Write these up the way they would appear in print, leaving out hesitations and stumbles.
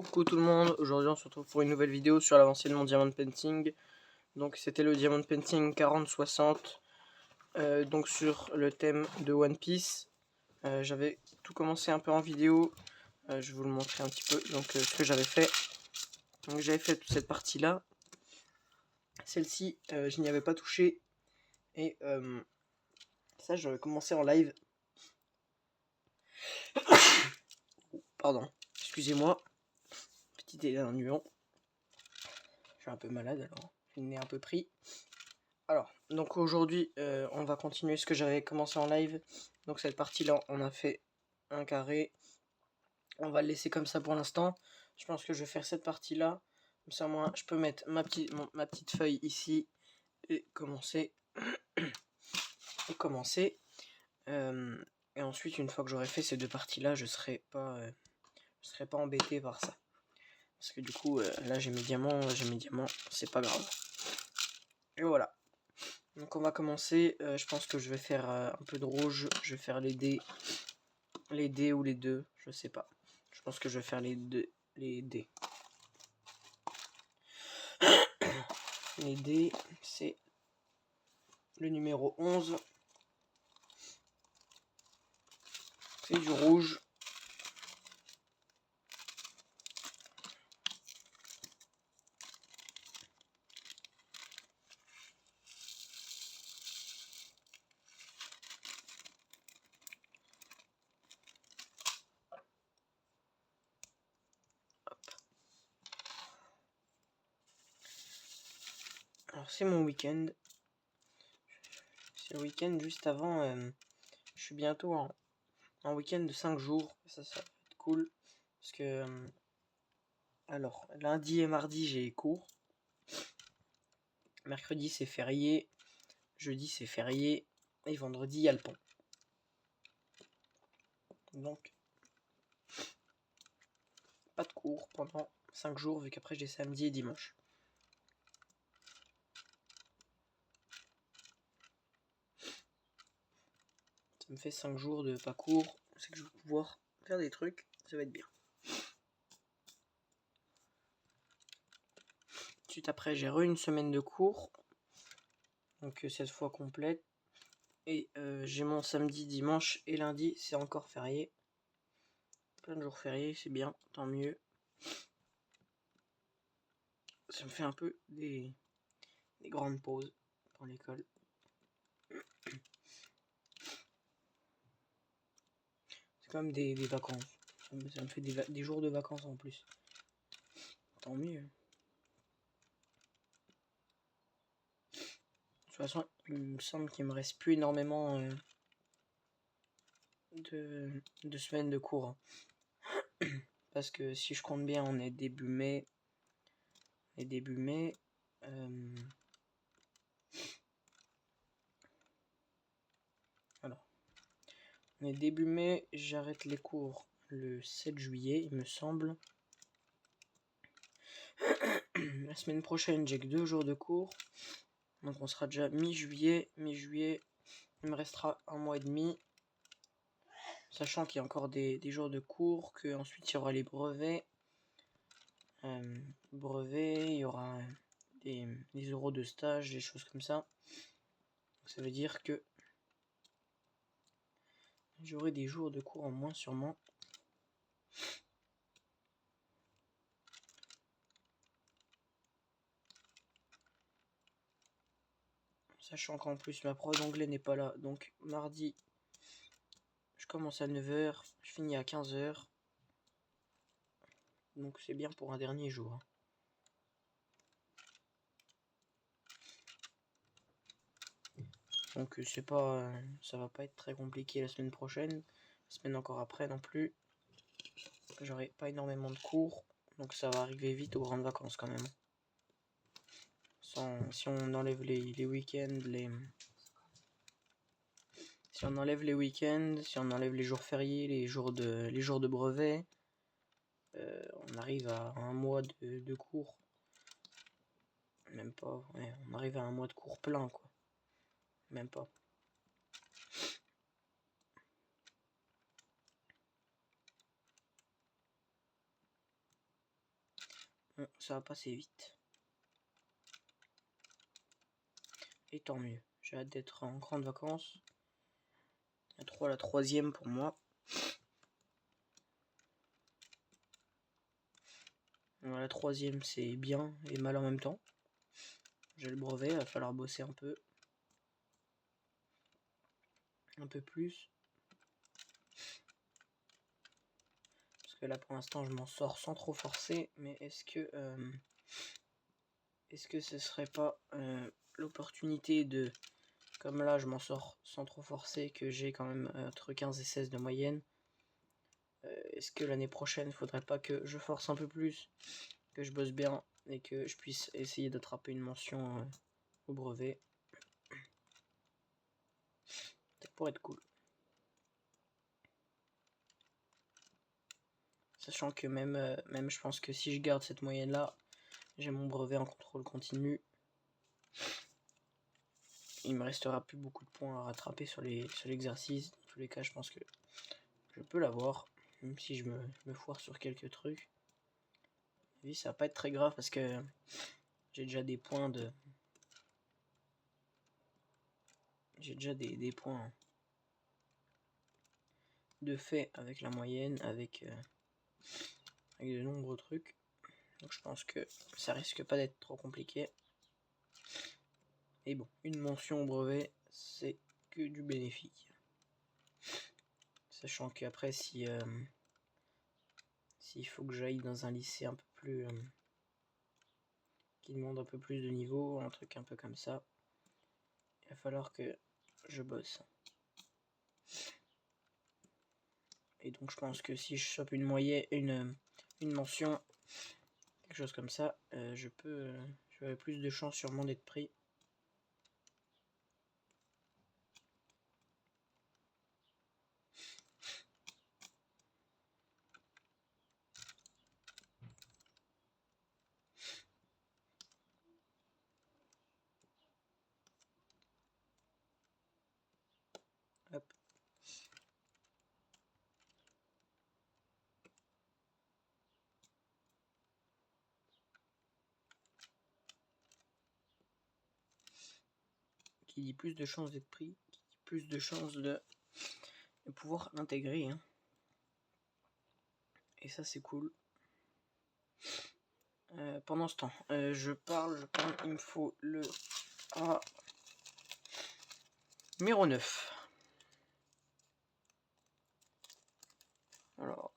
Coucou tout le monde, aujourd'hui on se retrouve pour une nouvelle vidéo sur l'avancée de mon diamond painting. Donc c'était le diamond painting 40-60, donc sur le thème de One Piece. J'avais tout commencé un peu en vidéo, je vais vous le montrer un petit peu, donc ce que j'avais fait. Donc j'avais fait toute cette partie là, celle-ci je n'y avais pas touché, et ça j'avais commencé en live. Pardon, excusez-moi, petit éternuement. Je suis un peu malade alors, j'ai le nez un peu pris. Alors, donc aujourd'hui, on va continuer ce que j'avais commencé en live. Donc cette partie-là, on a fait un carré. On va le laisser comme ça pour l'instant. Je pense que je vais faire cette partie-là. Comme ça, moi, je peux mettre ma petite feuille ici et commencer. Et ensuite, une fois que j'aurai fait ces deux parties-là, je serai pas embêté par ça. Parce que du coup, là, j'ai mes diamants, c'est pas grave. Et voilà. Donc on va commencer, je pense que je vais faire un peu de rouge, je vais faire les dés ou les deux, je sais pas. Je pense que je vais faire les dés. Les dés, c'est le numéro 11. C'est du rouge. Alors c'est mon week-end. C'est le week-end juste avant. Je suis bientôt en week-end de 5 jours. Ça va être cool. Parce que alors lundi et mardi j'ai cours. Mercredi c'est férié. Jeudi c'est férié. Et vendredi il y a le pont. Donc pas de cours pendant 5 jours vu qu'après j'ai samedi et dimanche. Ça me fait 5 jours de pas cours, c'est que je vais pouvoir faire des trucs, ça va être bien. Ensuite après j'ai une semaine de cours, donc cette fois complète. Et j'ai mon samedi, dimanche et lundi, c'est encore férié. Plein de jours fériés, c'est bien, tant mieux. Ça me fait un peu des grandes pauses pour l'école. C'est comme des vacances. Ça me fait des jours de vacances en plus. Tant mieux. De toute façon, il me semble qu'il me reste plus énormément de semaines de cours. Parce que si je compte bien, on est début mai. Alors, on est début mai, j'arrête les cours le 7 juillet, il me semble. La semaine prochaine, j'ai que 2 jours de cours. Donc on sera déjà mi-juillet. Mi-juillet, il me restera un mois et demi. Sachant qu'il y a encore des jours de cours, qu'ensuite il y aura les brevets. Il y aura des euros de stage, des choses comme ça. Donc ça veut dire que j'aurai des jours de cours en moins sûrement. Sachant qu'en plus ma prof d'anglais n'est pas là. Donc mardi, je commence à 9 h, je finis à 15 h. Donc c'est bien pour un dernier jour. Donc c'est pas, ça va pas être très compliqué la semaine prochaine. La semaine encore après non plus. J'aurai pas énormément de cours. Donc ça va arriver vite aux grandes vacances quand même. Si on enlève les week-ends, si on enlève les week-ends, si on enlève les jours fériés, les jours de brevet, on arrive à un mois de cours. Même pas, ouais, on arrive à un mois de cours plein quoi. Même pas. Ça va passer vite. Et tant mieux. J'ai hâte d'être en grandes vacances. La 3, la 3e pour moi. La 3e c'est bien et mal en même temps. J'ai le brevet, il va falloir bosser un peu plus. Parce que là pour l'instant je m'en sors sans trop forcer, mais est-ce que ce serait pas l'opportunité de, comme là je m'en sors sans trop forcer, que j'ai quand même entre 15 et 16 de moyenne, est-ce que l'année prochaine il faudrait pas que je force un peu plus, que je bosse bien et que je puisse essayer d'attraper une mention au brevet? Ça pourrait être cool. Sachant que même je pense que si je garde cette moyenne là, j'ai mon brevet en contrôle continu. Il me restera plus beaucoup de points à rattraper sur l'exercice. Dans tous les cas, je pense que je peux l'avoir, même si je me foire sur quelques trucs. Oui, ça va pas être très grave parce que j'ai déjà des points de... J'ai déjà des points de fait avec la moyenne, avec de nombreux trucs. Donc je pense que ça risque pas d'être trop compliqué. Et bon, une mention au brevet, c'est que du bénéfique. Sachant qu'après, s'il faut que j'aille dans un lycée un peu plus... qui demande un peu plus de niveau, un truc un peu comme ça, il va falloir que je bosse. Et donc je pense que si je chope une moyenne, une mention, quelque chose comme ça, j'aurai plus de chances sûrement d'être pris. Hop. Qui dit plus de chances d'être pris, qui dit plus de chances de pouvoir l'intégrer. Hein. Et ça c'est cool. Pendant ce temps, je parle, il me faut le A numéro 9. Alors.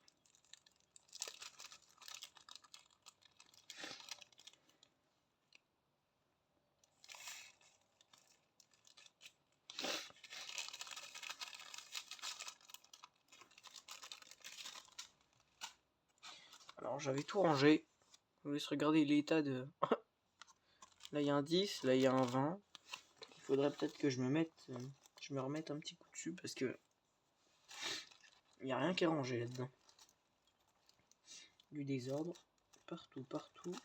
Alors j'avais tout rangé. Je vous laisse regarder l'état de... Là il y a un 10, là il y a un 20. Il faudrait peut-être que je me remette un petit coup dessus parce que il n'y a rien qui est rangé là-dedans. Du désordre partout.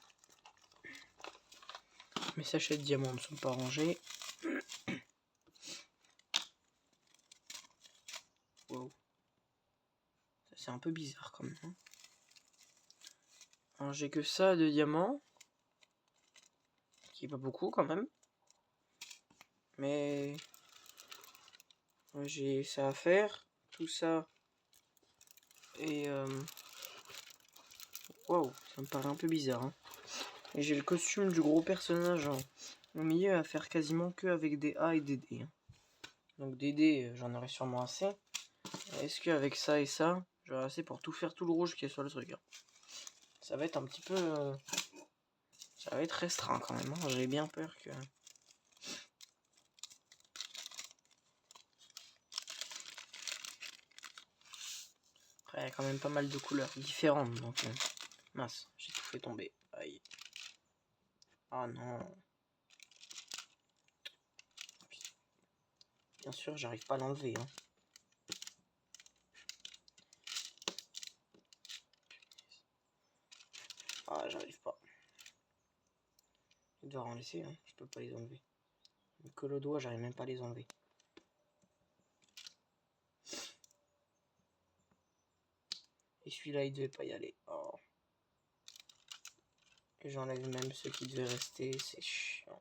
Mes sachets de diamants ne sont pas rangés. Wow. Ça c'est un peu bizarre quand même. Hein. Alors j'ai que ça de diamants. Qui est pas beaucoup quand même. Mais j'ai ça à faire. Tout ça. Et waouh, ça me paraît un peu bizarre. Hein. Et j'ai le costume du gros personnage au milieu à faire quasiment que avec des A et des D. Hein. Donc des D, j'en aurai sûrement assez. Est-ce qu'avec ça et ça, j'aurai assez pour tout faire tout le rouge qui est sur le truc. Hein. Ça va être un petit peu... ça va être restreint quand même. Hein. J'ai bien peur que... Après, il y a quand même pas mal de couleurs différentes. Donc, mince, j'ai tout fait tomber. Aïe. Ah non. Bien sûr, j'arrive pas à l'enlever. Hein. Ah, j'arrive pas. Je dois en laisser, hein. Je peux pas les enlever. Me colle au doigt, j'arrive même pas à les enlever. Et celui-là, il devait pas y aller. Oh. Et j'enlève même ceux qui devaient rester, c'est chiant.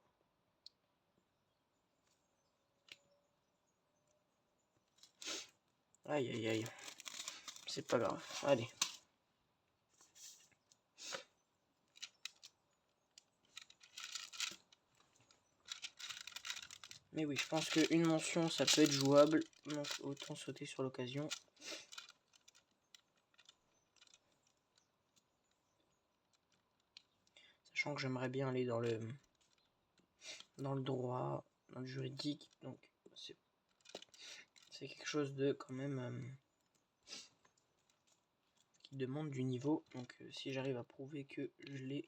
Aïe aïe aïe. C'est pas grave. Allez. Mais oui, je pense qu'une mention, ça peut être jouable. Donc autant sauter sur l'occasion. Sachant que j'aimerais bien aller dans le droit, dans le juridique. Donc c'est quelque chose de quand même qui demande du niveau. Donc si j'arrive à prouver que je l'ai,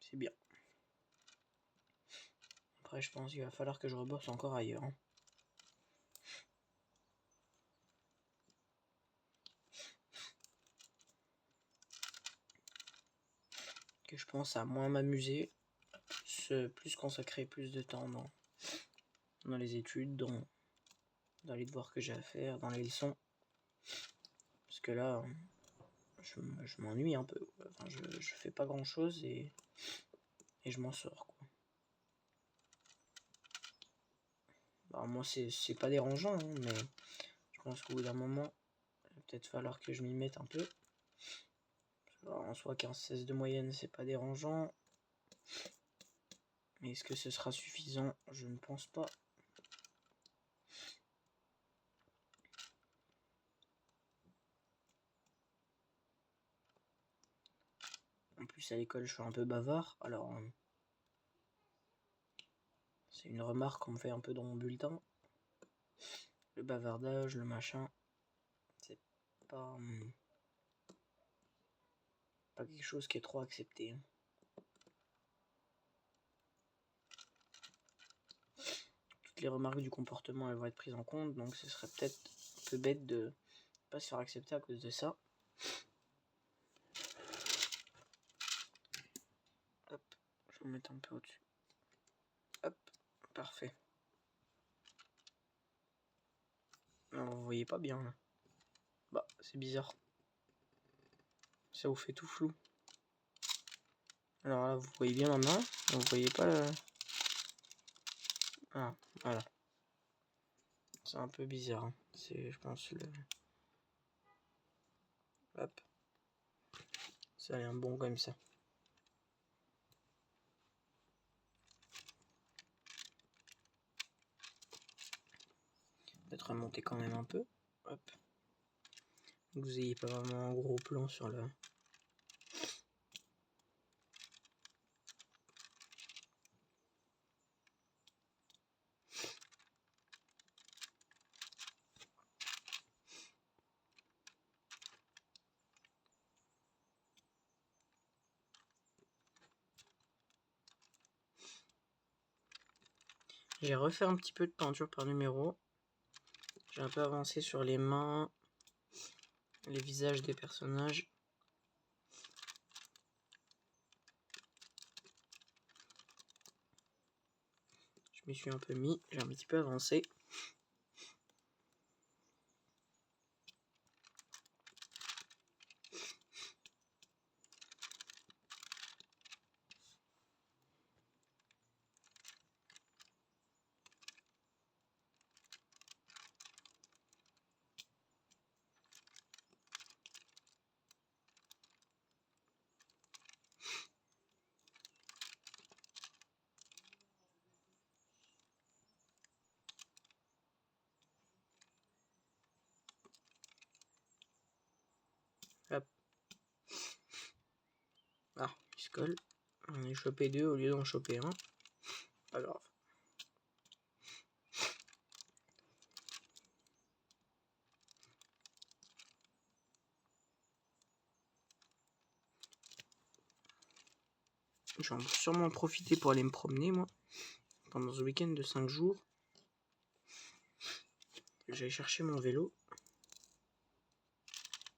c'est bien. Après je pense qu'il va falloir que je rebosse encore ailleurs. Hein. Que je pense à moins m'amuser, plus consacrer plus de temps dans les études, dans les devoirs que j'ai à faire, dans les leçons. Parce que là, je m'ennuie un peu. Enfin, je fais pas grand chose et je m'en sors, quoi. Bah, moi, c'est pas dérangeant, hein, mais je pense qu'au bout d'un moment, il va peut-être falloir que je m'y mette un peu. Alors, en soi, 15-16 de moyenne, c'est pas dérangeant. Mais est-ce que ce sera suffisant? Je ne pense pas. En plus, à l'école, je suis un peu bavard. Alors, c'est une remarque qu'on me fait un peu dans mon bulletin. Le bavardage, le machin, c'est pas quelque chose qui est trop accepté. Hein. Toutes les remarques du comportement, elles vont être prises en compte, donc ce serait peut-être un peu bête de pas se faire accepter à cause de ça. Hop, je vais me mettre un peu au-dessus. Hop, parfait. Alors, vous voyez pas bien là. Bah, c'est bizarre. Ça vous fait tout flou. Alors là, vous voyez bien ma main. Vous voyez pas le... Ah, voilà. C'est un peu bizarre. Hein. C'est, je pense, le... Hop. Ça a l'air bon comme ça. Peut-être remonter quand même un peu. Hop. Que vous ayez pas vraiment un gros plan sur le... J'ai refait un petit peu de peinture par numéro. J'ai un peu avancé sur les mains, les visages des personnages. Je m'y suis un peu mis, j'ai un petit peu avancé. Hop. Ah, il se colle. On est chopé 2 au lieu d'en choper 1. Pas grave. Je vais sûrement en profiter pour aller me promener, moi, pendant ce week-end de 5 jours. J'ai cherché mon vélo.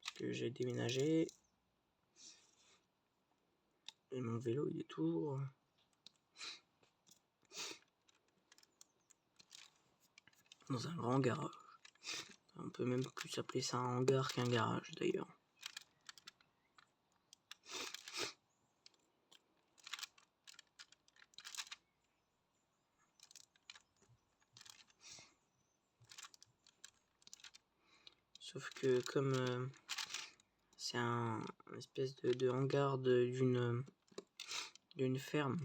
Parce que j'ai déménagé. Et mon vélo, il est toujours... dans un grand garage. On peut même plus appeler ça un hangar qu'un garage, d'ailleurs. que comme c'est un espèce de hangar d'une ferme,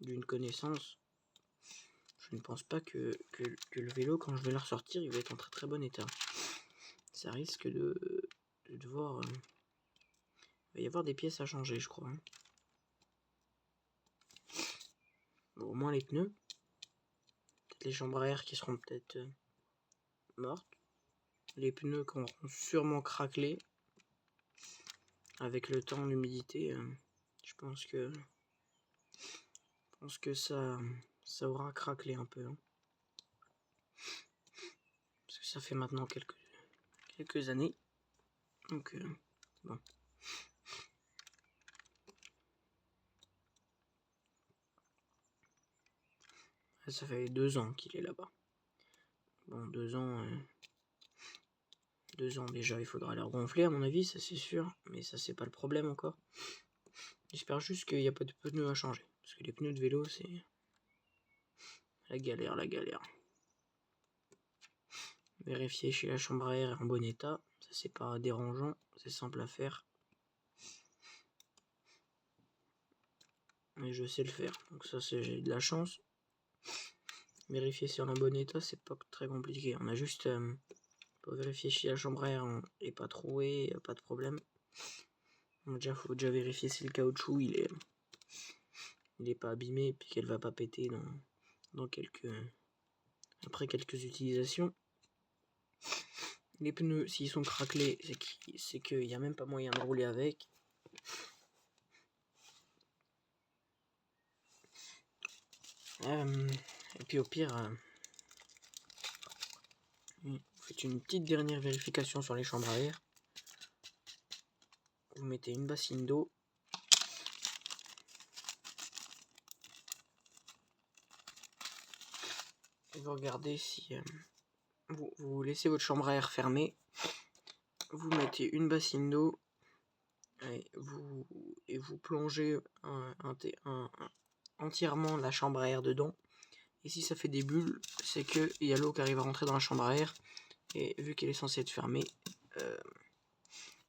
d'une connaissance, je ne pense pas que le vélo, quand je vais le ressortir, il va être en très très bon état. Ça risque de devoir... il va y avoir des pièces à changer, je crois. Hein. Bon, au moins les pneus. Peut-être les chambres à air qui seront peut-être mortes. Les pneus qui auront sûrement craquelé. Avec le temps, l'humidité, je pense que ça aura craquelé un peu. Hein. Parce que ça fait maintenant quelques années. Donc, bon. Ça fait 2 ans qu'il est là-bas. Bon, 2 ans... 2 ans déjà, il faudra les gonfler à mon avis, ça c'est sûr. Mais ça c'est pas le problème encore. J'espère juste qu'il n'y a pas de pneus à changer. Parce que les pneus de vélo, c'est... la galère, la galère. Vérifier chez la chambre à air en bon état. Ça c'est pas dérangeant, c'est simple à faire. Et je sais le faire, donc ça c'est j'ai de la chance. Vérifier si on est en bon état, c'est pas très compliqué. On a juste pour vérifier si la chambre à air est pas trouée, pas de problème. Déjà, faut déjà vérifier si le caoutchouc il est pas abîmé et puis qu'elle va pas péter après quelques utilisations. Les pneus, s'ils sont craquelés, c'est qu'il n'y a même pas moyen de rouler avec. Et puis au pire, vous faites une petite dernière vérification sur les chambres à air. Vous mettez une bassine d'eau. Et vous regardez si vous laissez votre chambre à air fermée. Vous mettez une bassine d'eau et vous plongez entièrement la chambre à air dedans. Et si ça fait des bulles, c'est qu'il y a l'eau qui arrive à rentrer dans la chambre à air. Et vu qu'elle est censée être fermée,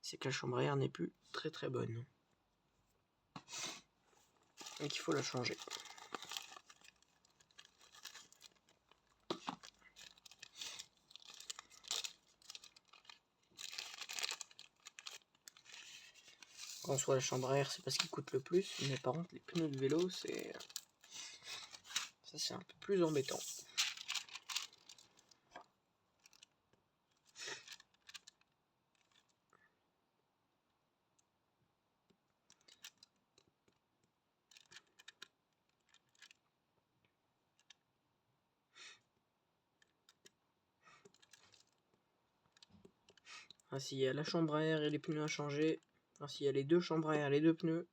c'est que la chambre à air n'est plus très très bonne. Et qu'il faut la changer. Quand on soit la chambre à air, c'est parce qu'il coûte le plus. Mais par contre, les pneus de vélo, ça c'est un peu plus embêtant. S'il y a la chambre à air et les pneus à changer, s'il y a les deux chambres à air et les deux pneus,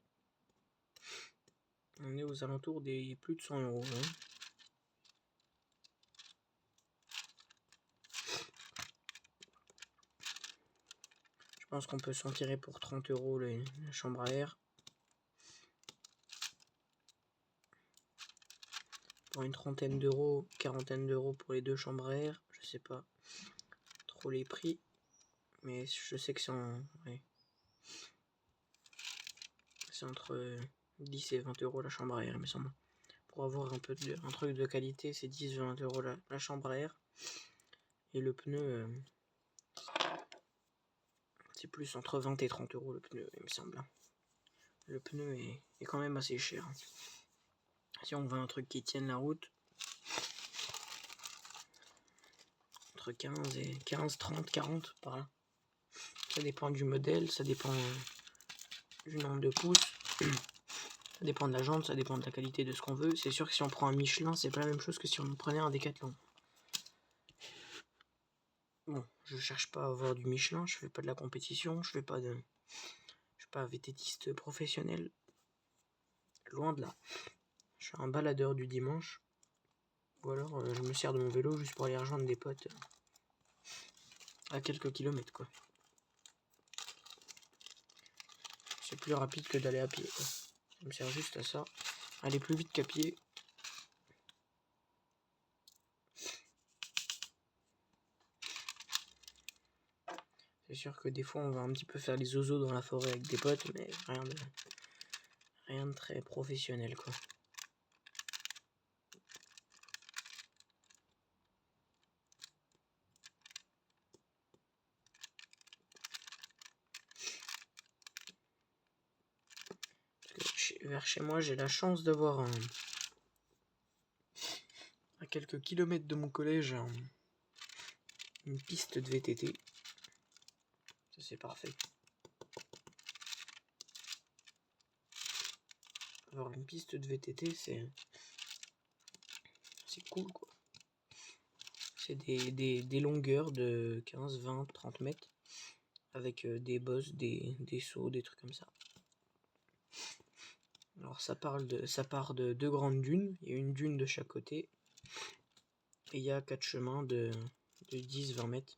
on est aux alentours des plus de 100 €. Hein. Je pense qu'on peut s'en tirer pour 30 € la chambre à air. Pour une trentaine d'euros, quarantaine d'euros pour les deux chambres à air, je sais pas trop les prix. Mais je sais que c'est entre 10 et 20 € la chambre à air, il me semble. Pour avoir un truc de qualité, c'est 10-20 € la chambre à air. Et le pneu, c'est plus entre 20 et 30 € le pneu, il me semble. Le pneu est quand même assez cher. Si on veut un truc qui tienne la route, entre 15, 30, 40 par là. Ça dépend du modèle, ça dépend du nombre de pouces, ça dépend de la jante, ça dépend de la qualité de ce qu'on veut. C'est sûr que si on prend un Michelin, c'est pas la même chose que si on prenait un Décathlon. Bon, je cherche pas à avoir du Michelin, je fais pas de la compétition, je suis pas vététiste professionnel. Loin de là. Je suis un baladeur du dimanche. Ou alors je me sers de mon vélo juste pour aller rejoindre des potes à quelques kilomètres quoi. C'est plus rapide que d'aller à pied quoi. Je me sers juste à ça. Aller plus vite qu'à pied. C'est sûr que des fois on va un petit peu faire les zozos dans la forêt avec des potes, mais rien de très professionnel quoi. Vers chez moi, j'ai la chance d'avoir à quelques kilomètres de mon collège une piste de VTT. Ça c'est parfait. Avoir une piste de VTT, c'est cool quoi. C'est des longueurs de 15, 20, 30 mètres avec des bosses, des sauts, des trucs comme ça. Alors ça part de deux grandes dunes, il y a une dune de chaque côté et il y a 4 chemins de 10-20 mètres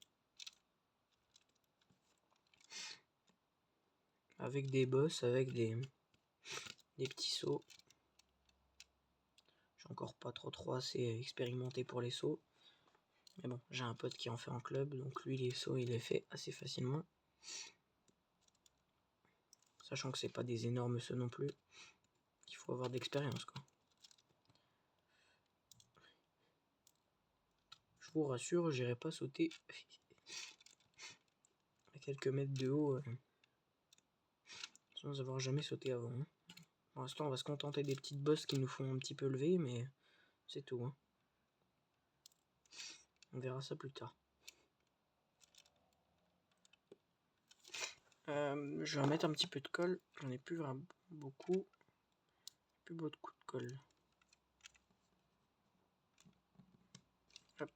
avec des bosses, avec des petits sauts. Je suis encore pas trop assez expérimenté pour les sauts, mais bon, j'ai un pote qui en fait en club, donc lui les sauts il les fait assez facilement, sachant que c'est pas des énormes sauts non plus, qu'il faut avoir d'expérience quoi. Je vous rassure, j'irai pas sauter à quelques mètres de haut sans avoir jamais sauté avant. Pour l'instant, on va se contenter des petites bosses qui nous font un petit peu lever, mais c'est tout. Hein. On verra ça plus tard. Je vais mettre un petit peu de colle. J'en ai plus vraiment beaucoup. Plus beaucoup de colle. Hop.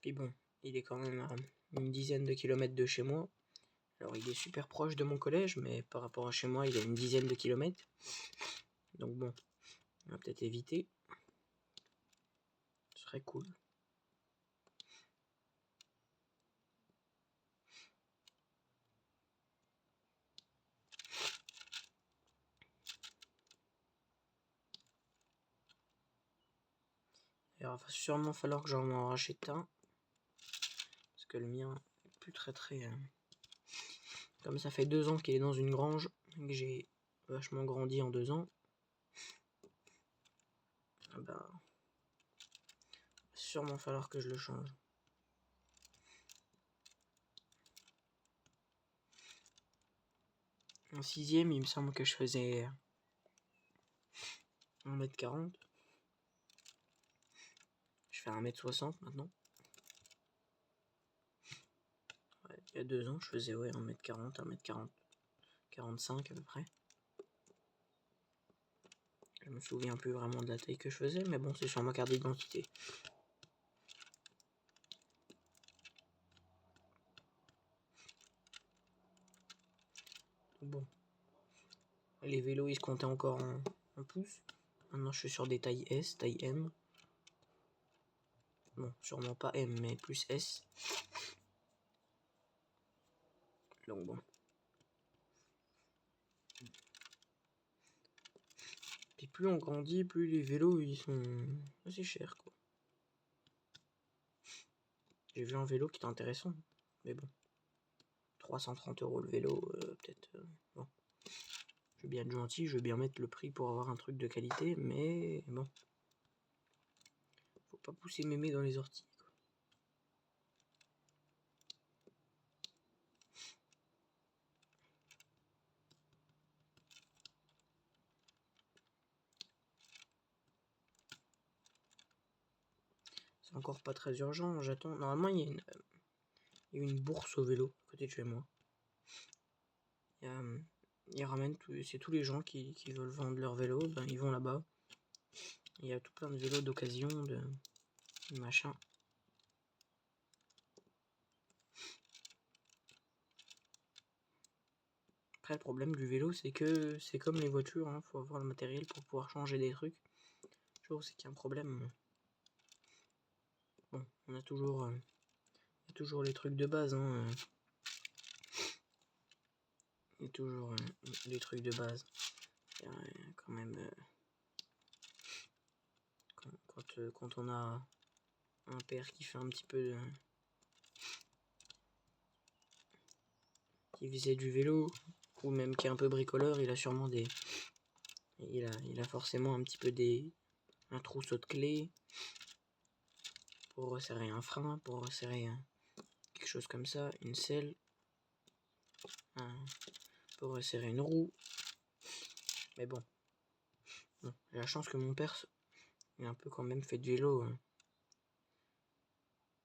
Et bon, il est quand même à une dizaine de kilomètres de chez moi. Alors il est super proche de mon collège, mais par rapport à chez moi, il a une dizaine de kilomètres. Donc bon, on va peut-être éviter. Ce serait cool. Il va sûrement falloir que j'en rachète un. Parce que le mien est plus très. Comme ça fait 2 ans qu'il est dans une grange, que j'ai vachement grandi en 2 ans. Ah bah, il va sûrement falloir que je le change. En 6ème, il me semble que je faisais 1m40. Je fais 1m60 maintenant. Ouais, il y a 2 ans, je faisais 1m40, 1m40, 45 à peu près. Je me souviens plus vraiment de la taille que je faisais, mais bon, c'est sur ma carte d'identité. Bon. Les vélos, ils se comptaient encore en pouces. Maintenant, je suis sur des tailles S, taille M. Bon, sûrement pas M, mais plus S. Donc bon. Puis plus on grandit, plus les vélos, ils sont assez chers, quoi. J'ai vu un vélo qui était intéressant, mais bon. 330 € le vélo, peut-être... bon. Je veux bien être gentil, je veux bien mettre le prix pour avoir un truc de qualité, mais bon. Faut pas pousser mémé dans les orties, quoi. C'est encore pas très urgent, j'attends. Normalement, il y a une bourse au vélo à côté de chez moi. Ils ramènent c'est tous les gens qui veulent vendre leur vélo, ben ils vont là-bas. Il y a tout plein de vélos d'occasion, de machin. Après, le problème du vélo, c'est que c'est comme les voitures, hein, faut avoir le matériel pour pouvoir changer des trucs. toujours, c'est qu'il y a un problème. Bon, on a toujours, les trucs de base, hein. Il y a toujours les trucs de base. Quand même, quand on a un père qui fait un petit peu qui faisait du vélo, ou même qui est un peu bricoleur, il a sûrement il a forcément un petit peu un trousseau de clés pour resserrer un frein, pour resserrer quelque chose comme ça, une selle, pour resserrer une roue. Mais bon, j'ai la chance que mon père il a un peu quand même fait du vélo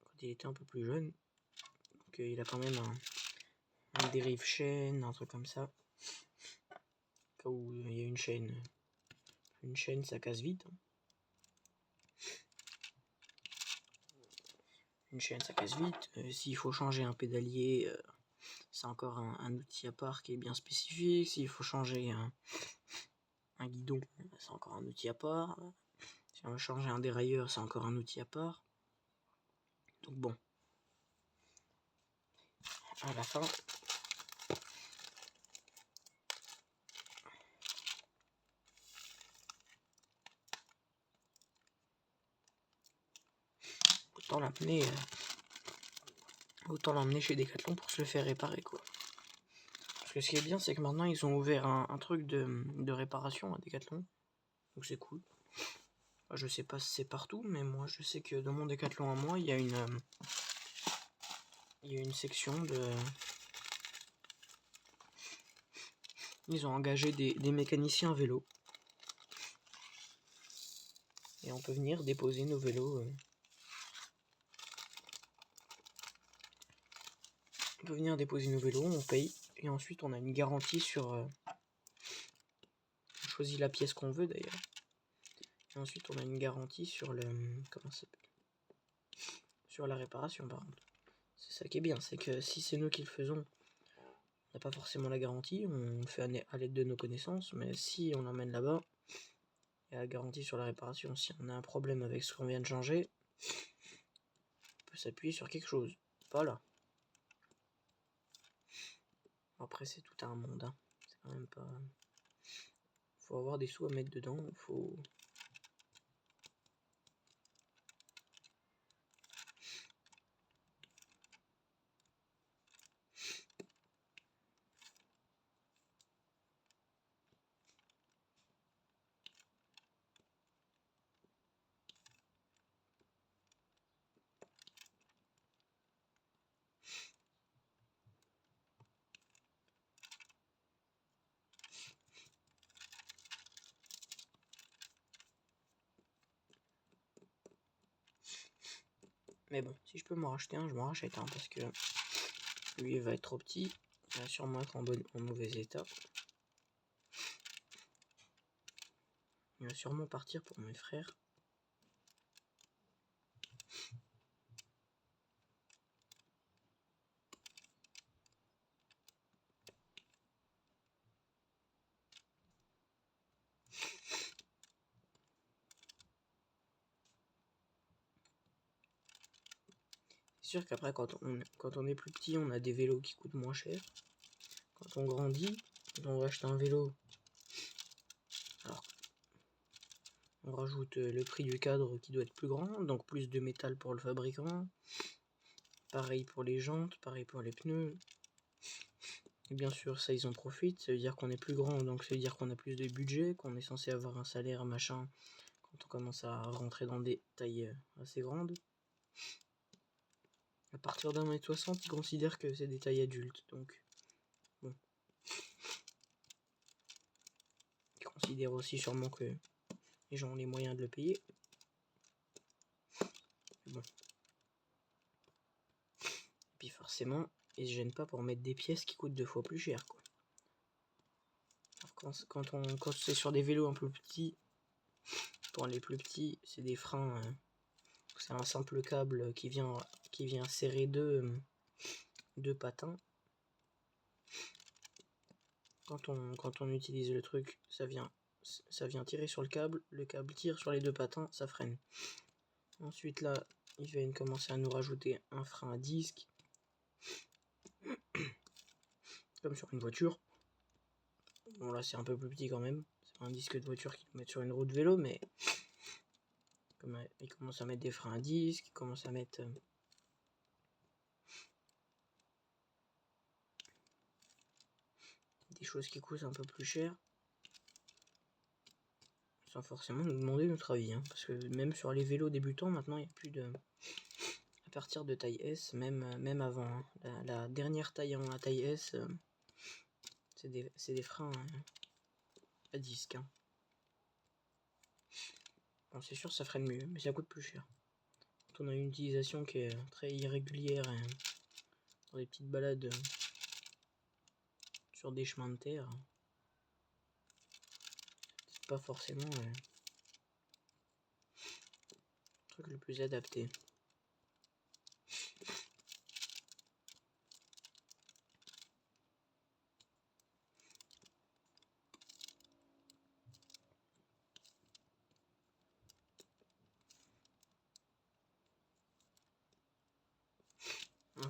quand il était un peu plus jeune. Donc il a quand même un dérive chaîne, un truc comme ça. Cas où il y a une chaîne ça casse vite. Une chaîne ça casse vite. S'il faut changer un pédalier, c'est encore un outil à part qui est bien spécifique. S'il faut changer un guidon, c'est encore un outil à part. Si on veut changer un dérailleur, c'est encore un outil à part. Donc bon, à la fin, autant l'emmener chez Decathlon pour se le faire réparer, quoi. Parce que ce qui est bien, c'est que maintenant ils ont ouvert un truc de réparation à Decathlon, donc c'est cool. Je sais pas si c'est partout, mais moi je sais que dans mon Decathlon à moi, il y a une section ils ont engagé des mécaniciens vélo. Et on peut venir déposer nos vélos. On peut venir déposer nos vélos, on paye. Et ensuite on a une garantie sur... on choisit la pièce qu'on veut d'ailleurs. Et ensuite on a une garantie sur le... Comment ça s'appelle ? Sur la réparation par contre. C'est ça qui est bien, c'est que si c'est nous qui le faisons, on n'a pas forcément la garantie, on le fait à l'aide de nos connaissances, mais si on l'emmène là-bas, il y a la garantie sur la réparation. Si on a un problème avec ce qu'on vient de changer, on peut s'appuyer sur quelque chose. Voilà. Après c'est tout un monde, hein. C'est quand même pas... Faut avoir des sous à mettre dedans, faut... Mais bon, si je peux m'en racheter un, je m'en rachète un, parce que lui il va être trop petit, il va sûrement être en mauvais état. Il va sûrement partir pour mes frères. C'est sûr qu'après, quand on est plus petit, on a des vélos qui coûtent moins cher. Quand on grandit, on va acheter un vélo. Alors, on rajoute le prix du cadre qui doit être plus grand, donc plus de métal pour le fabricant. Pareil pour les jantes, pareil pour les pneus. Et bien sûr, ça, ils en profitent. Ça veut dire qu'on est plus grand, donc ça veut dire qu'on a plus de budget, qu'on est censé avoir un salaire, machin, quand on commence à rentrer dans des tailles assez grandes. À partir d'1m60, ils considèrent que c'est des tailles adultes, donc bon. Ils considèrent aussi sûrement que les gens ont les moyens de le payer. Bon. Et puis forcément, ils se gênent pas pour mettre des pièces qui coûtent 2 fois plus cher, quoi. Alors quand c'est sur des vélos un peu petits, pour les plus petits, c'est des freins. C'est un simple câble qui vient serrer deux patins. Quand on utilise le truc, ça vient ça vient tirer sur le câble tire sur les deux patins, ça freine. Ensuite là, ils viennent commencer à nous rajouter un frein à disque, comme sur une voiture. Bon là c'est un peu plus petit quand même, c'est pas un disque de voiture qu'ils mettent sur une roue de vélo, mais comme ils commencent à mettre des freins à disque, ils commencent à mettre des choses qui coûtent un peu plus cher, sans forcément nous demander notre avis, hein, parce que même sur les vélos débutants maintenant il n'y a plus de... À partir de taille S, même avant, hein, la dernière taille en taille S, c'est des freins à disque. Hein. Bon, c'est sûr ça freine mieux, mais ça coûte plus cher. Quand on a une utilisation qui est très irrégulière hein, dans des petites balades sur des chemins de terre, c'est pas forcément le truc le plus adapté.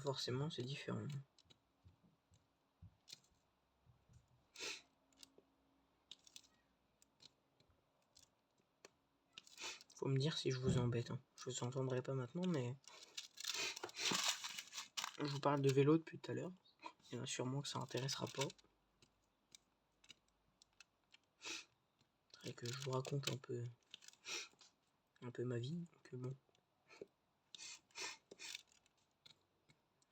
Forcément c'est différent. Faut me dire si je vous embête. Hein. Je vous entendrai pas maintenant, mais je vous parle de vélo depuis tout à l'heure. Il y en a sûrement que ça intéressera pas. Et que je vous raconte un peu ma vie. Que bon,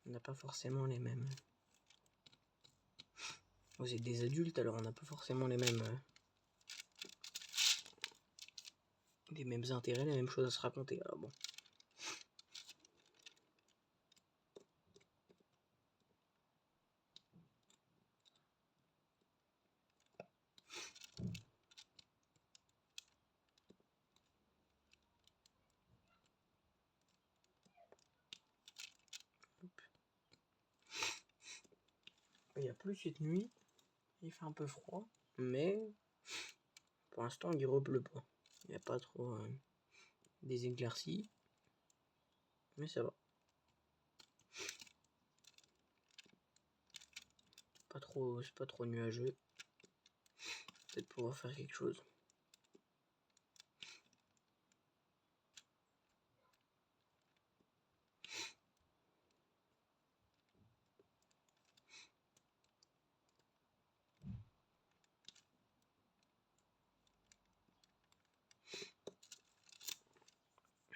on n'a pas forcément les mêmes. Vous êtes des adultes, alors on n'a pas forcément les mêmes intérêts, les mêmes choses à se raconter. Alors bon. Il n'y a plus cette nuit, il fait un peu froid, mais pour l'instant il repleut pas. Il n'y a pas trop des éclaircies, mais ça va. C'est pas trop nuageux. Peut-être pouvoir faire quelque chose.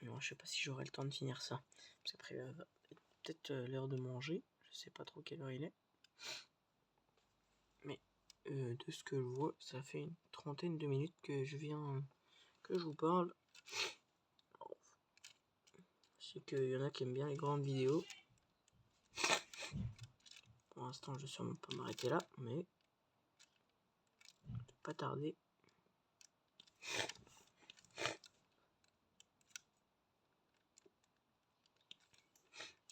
Non, je sais pas si j'aurai le temps de finir ça. Parce qu'après, peut-être l'heure de manger. Je sais pas trop quelle heure il est. Mais de ce que je vois, ça fait une trentaine de minutes que je vous parle. Je sais qu'il y en a qui aiment bien les grandes vidéos. Pour l'instant, je vais sûrement pas m'arrêter là, mais pas tarder.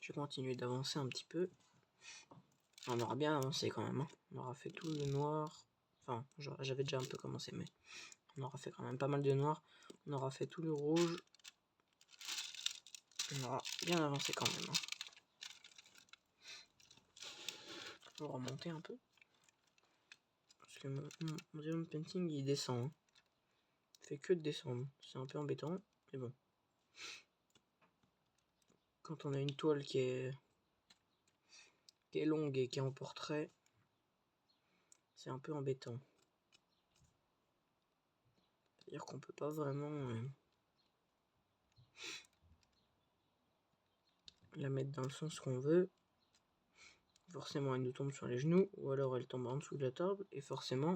Je vais continuer d'avancer un petit peu. On aura bien avancé quand même. Hein. On aura fait tout le noir. Enfin, j'avais déjà un peu commencé, mais on aura fait quand même pas mal de noir. On aura fait tout le rouge. On aura bien avancé quand même. Hein. Je vais remonter un peu. Parce que mon diamond painting il descend. Hein. Il fait que de descendre. C'est un peu embêtant, mais bon. Quand on a une toile qui est longue et qui est en portrait, c'est un peu embêtant. C'est-à-dire qu'on peut pas vraiment la mettre dans le sens qu'on veut. Forcément elle nous tombe sur les genoux, ou alors elle tombe en dessous de la table, et forcément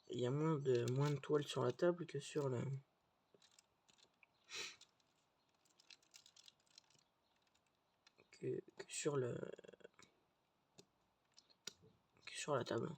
il y a moins de toile sur la table que sur la sur la table.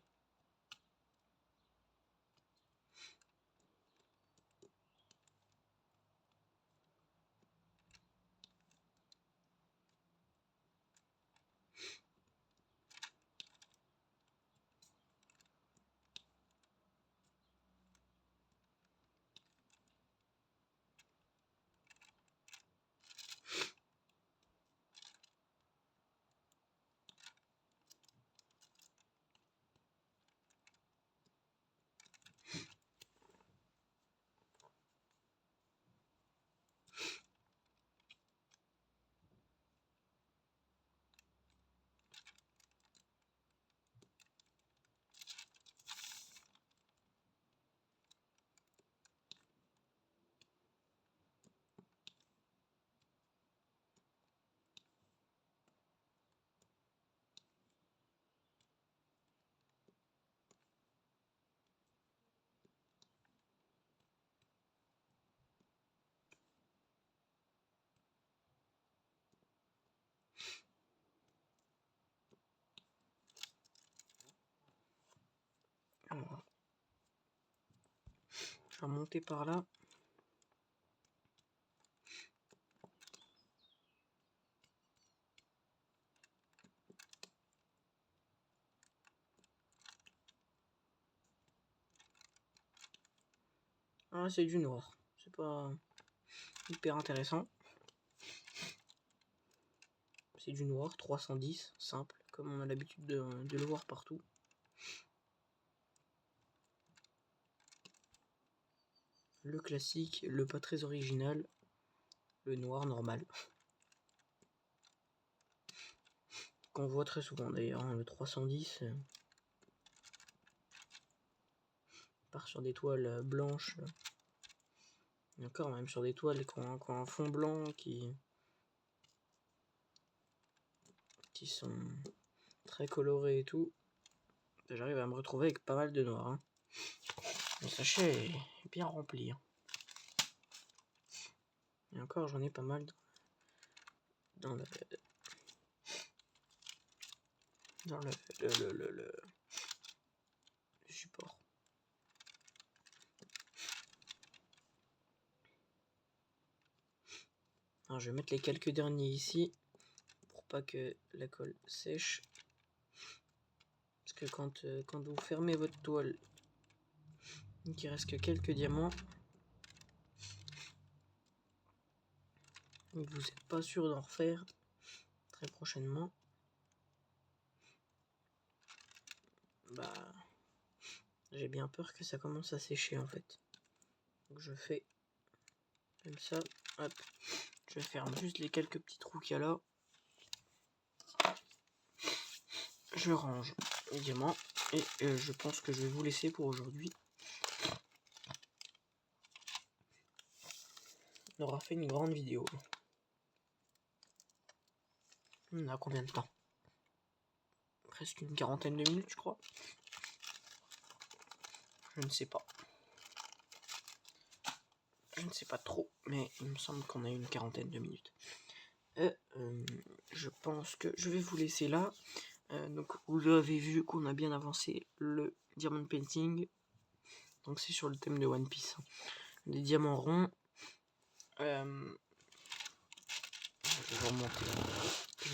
Je vais remonter par là. Ah, c'est du noir. C'est pas hyper intéressant. C'est du noir, 310, simple, comme on a l'habitude de le voir partout. Le classique, le pas très original, le noir normal. Qu'on voit très souvent d'ailleurs, hein, le 310 part sur des toiles blanches. Et encore même sur des toiles qui ont un fond blanc qui sont très colorés et tout. J'arrive à me retrouver avec pas mal de noir. Hein. Le sachet est bien rempli. Hein. Et encore j'en ai pas mal dans le support. Alors, je vais mettre les quelques derniers ici pour pas que la colle sèche. Parce que quand vous fermez votre toile, il reste que quelques diamants, et vous n'êtes pas sûr d'en refaire très prochainement, bah j'ai bien peur que ça commence à sécher en fait. Donc je fais comme ça, hop, je ferme juste les quelques petits trous qu'il y a là. Je range les diamants et je pense que je vais vous laisser pour aujourd'hui. On aura fait une grande vidéo. On a combien de temps? Presque une quarantaine de minutes, je crois. Je ne sais pas. Je ne sais pas trop, mais il me semble qu'on a une quarantaine de minutes. Je pense que je vais vous laisser là. Donc vous avez vu qu'on a bien avancé le diamond painting. Donc c'est sur le thème de One Piece. Des diamants ronds. Je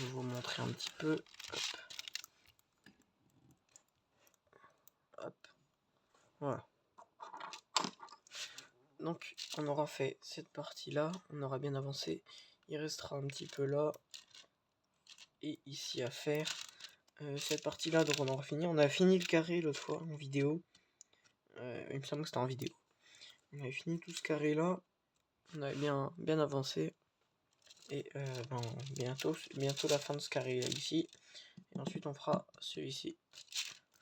vais vous montrer un petit peu. Hop. Hop. Voilà. Donc on aura fait cette partie là. On aura bien avancé. Il restera un petit peu là. Et ici à faire. Cette partie là, donc on aura fini. On a fini le carré l'autre fois en vidéo. Il me semble que c'était en vidéo. On avait fini tout ce carré là. On avait bien avancé. Et bientôt la fin de ce carré là ici. Et ensuite on fera celui-ci.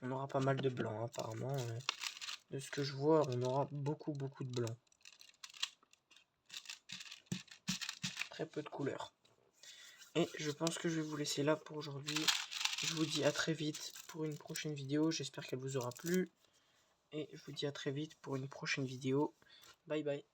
On aura pas mal de blanc hein, apparemment. De ce que je vois, on aura beaucoup de blanc. Très peu de couleurs. Et je pense que je vais vous laisser là pour aujourd'hui. Je vous dis à très vite pour une prochaine vidéo. J'espère qu'elle vous aura plu. Et je vous dis à très vite pour une prochaine vidéo. Bye bye.